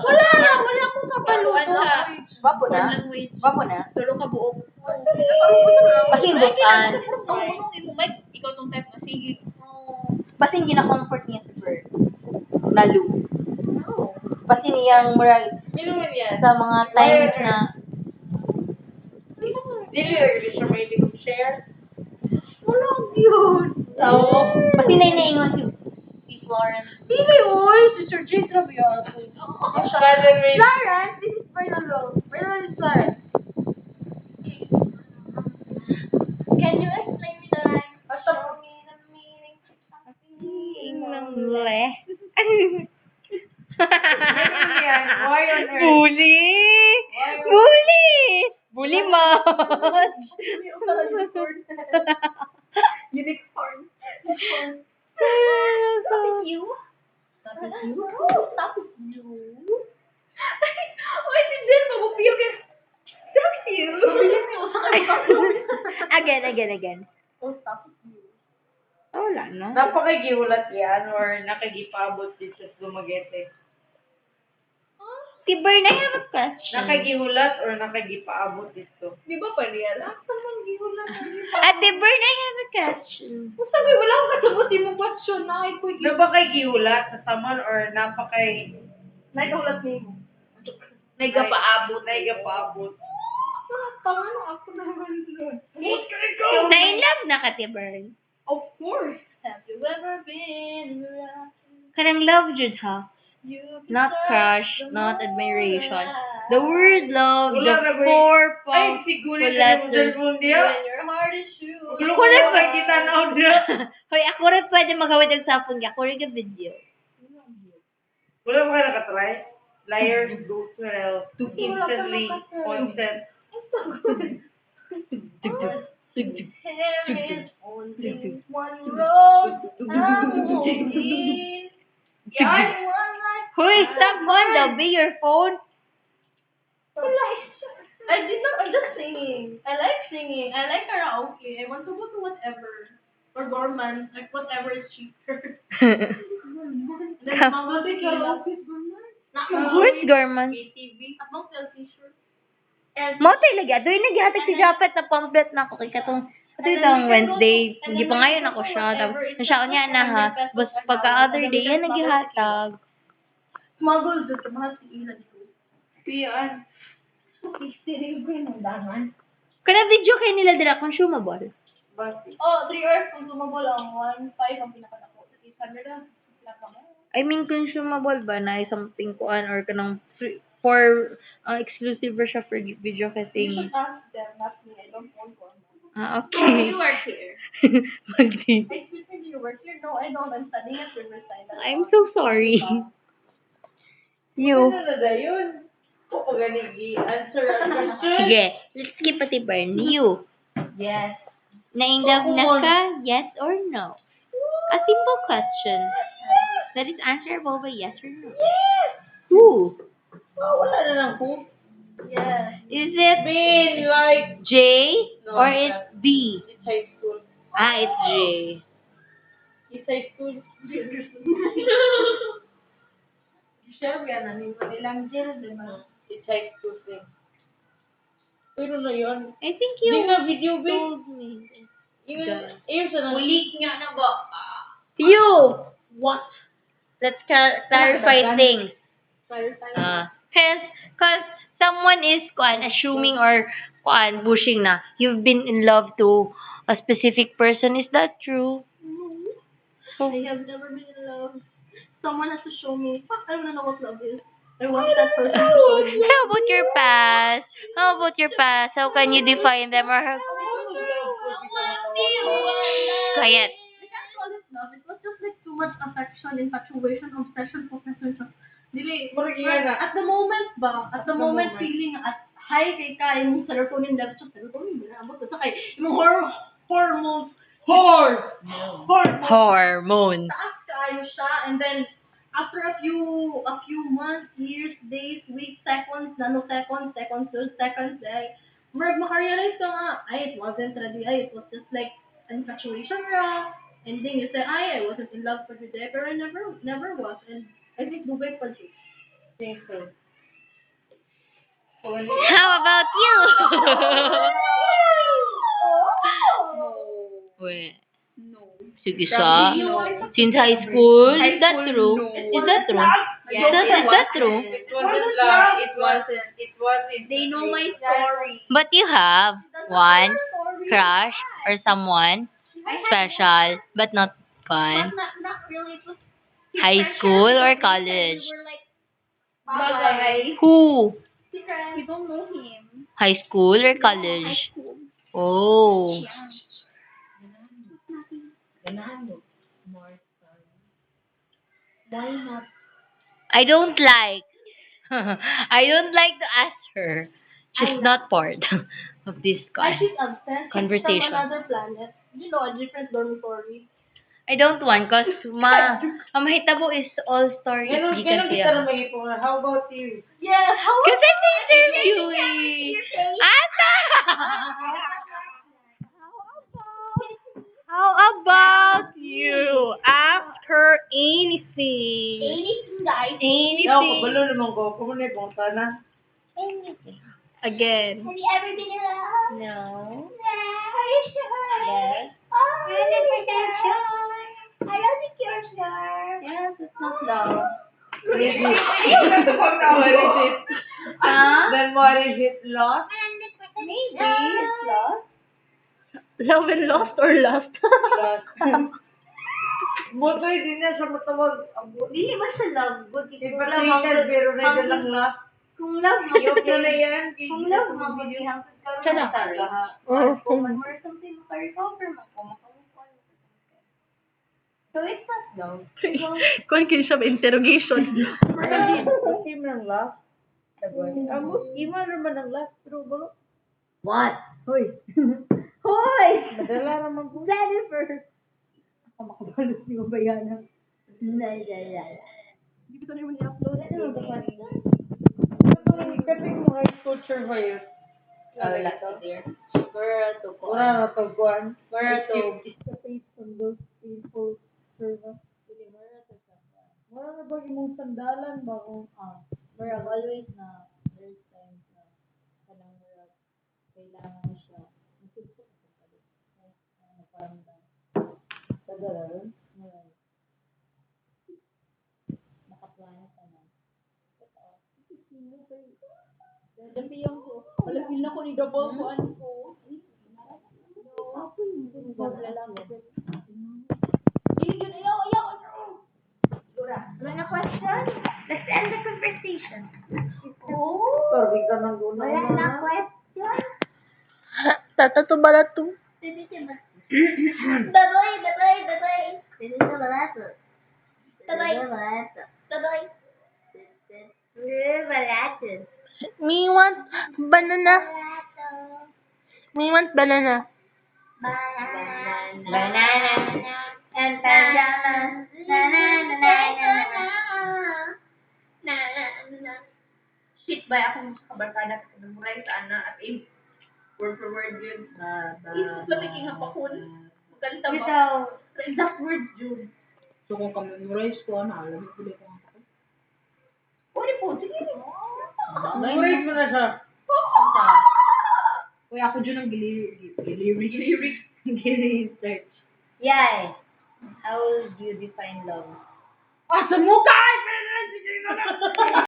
Wala akong kapaluto. Bapo na? Language. Bapo na? Tulo ka buok. Pasinggutan. Ikaw tong type na sige. Basin gina-comfort niya si Bird. Lalo. Basin niyang murag Sino man yan? sa mga times na Dili really siya may hindi ko share. Wala yun. basin na inaingon si Florence. Dili, oy. Si Sir J. Travial. Florence, this is Bernalo. Bernalo is Florence. Can you explain me the line? Show me the meaning of being lonely. Why on earth? Bully! Bully! Bully mo! Unicorn. Stop it, you. Stop it, you. Stop it, you. Why did this mag-upiyok yun? Stop you. Again. Oh, stop it, you. Oh, wala na. Napakagiulat yan or nakagipabot din sa Dumaguete? Tiber na yung question. Nakagihulat or nakagipaabot dito? Di ba pa niya? Saan man gihulan? Tiber na yung question. Sabi, wala akong kasagutin mo question na. Ay, kuy. Napakagihulat sa saman or napakay... Nagkahulat niyo. Nagapaabot. Nagapaabot. Paano ako naman doon? Na-in love na ka, Tiber. Of course. Have you ever been in love? Kanang love, Jude, ha? Not crush, not admiration. The word love, the four Ay, siguro sa cellphone niya. Your heart is true. Gulo ko na pa kita na niya. Hoy, ako rin pwede magawid ang sapon niya. Ako rin yung video. Wala mo kayo nakatry? Liars go to hell instantly on set. There is only one road I'm walking. Yan, one life. Hoy, stop on the be your phone. I'm just singing. I like singing. I like karaoke. I want to go to whatever. Or Gorman. Like whatever is cheaper. Then Mango Tequila. Where's Gorman? ATV. At Mount Sell T-shirt. Mo tayo lagi. Doon naghihatag si Japet na pamphlet na ako kay katong itong Wednesday. Hindi pa ngayon ako siya. Tapos nasyaon niya na ha. Bas pagka other day yan naghihatag. Smuggle doon. Kamahal si Ila dito. Piyaan. Sisirin ko yung dangan. Kana video kay nila dira consumable. Basi. Oh, 3 hours consumable ang 1.5 ang pinakadako. 800 lang. I mean consumable ba na something kuan or kanang for exclusive version for video You casting. should ask them, not me. I don't own Gorman. Okay. You work here. Magdi. I do you work here? No, I don't. I'm studying at Riverside. I'm so sorry. You. Ano na yun? Kung paganigi, answer ang question. Sige, let's skip pati burn. You. Yes. Na-in-love na ka? Yes or no? A simple question. That is answerable by yes or no. Yes! Who? Oh, wala na lang po. Yes. Is it Been like, J No, or it's it's B? it's high school. It's J. It's high school. Sure, yan na nito. Ilang jail, di ba? It's high school thing. Pero na yun. I think Di you nga video ba? told me. Ayun sa nang... Ulit nga na ba? You! What? Let's clarify things. Clarify. Cause someone is assuming or pushing na you've been in love to a specific person. Is that true? I have never been in love. Someone has to show me. Fuck, I don't know what love is. I want that person to show me. How about your past? How about your past? How can you define them or quiet? I can't call it love. It was just like too much affection, infatuation, obsession, possession. Dili. At the moment ba? At the moment feeling at high kay ka yung serotonin level sa serotonin ba na sa kay yung hormones Hormone. taas kaayo siya, and then after a few months, years, days, weeks, seconds, nanoseconds, seconds, maka-realize ka nga, it wasn't really, it was just like infatuation ra. And then you say, I wasn't in love for today, pero I never was. And I think Dubai pa siya. think so. How about you? Wait. Sige sa. Since high school, is that true? Is that true? Yes, Is that true? It wasn't love. It wasn't. They know my story. But you have one crush or someone special but not fun. Not really. It was High school or college? We were like, Bye. Who? you don't know him. High school or college? Oh. Why not? I don't like. I don't like to ask her. She's not part of this Why call. she's absent? Conversation. She's from another planet. You know, a different dormitory. I don't want cause ang mahitabo is all story. Ganun kita na may ipon. How about you? Yes, how Kasi interview eh. Ata! How about you? After anything. anything, guys. Ako, kabalo naman ko. Kumunay kong sana. Anything. Again. Have you ever been in love? No. Are you sure? Yes. Oh, 100% sure. I don't think you're sure. Yes, it's not love. Legit. What is it? Huh? Then what is it? Lost? Maybe. It's lost? Love and lost or lost? Lost. Butoy din na sa matawag. Hindi ba sa love? Good. Infatuated pero na lang lost. Kung love mo, Yok na na yan. kung love mo, maghihangad ka rin Sana. talaga. Oh. Or something, makarecover mo. So it's not love. Kung kinsa ba interrogation? Kasi mo ng lost. Amos, ima naman ng lost. Pero balo. What? Hoy. Hoy! Madala naman po. Jennifer! Ako makabalos ni Mabayana. Hindi ko na naman i-upload. Ano ba ba? Kasi mga culture ba yun? Wala to. Wala to. Wala na to, Guan. Wala to. It's the face on those people service. Wala na ba yung sandalan ba kung Murag always na there's times na kanang murag kailangan na siya. Masipsip sa pagkalit. Naparamdam. sandalan? Murag. Nakaplano ka na. Lampiyan ko. Malapil na ko ni double ko ano ko. Ako yung ayaw. Ano na question? Let's end the conversation. Oh, Sorry ka nang guna. wala na question. Tatato ba na to? Me want banana. Me want banana. Banana and pajamas. Shit ba akong kabarkada ko ng muray sa ana at word for word yun. Isip ba taking hapakon? Magkanta ba? Sa exact words yun. So kung ka-memorize ko, alam mo pala kung ako. Pwede po, sige. Memorize mo na siya. Uy, ako dyan ang Lyrics. gili-search. Yay! How would you define love? Sa mukha!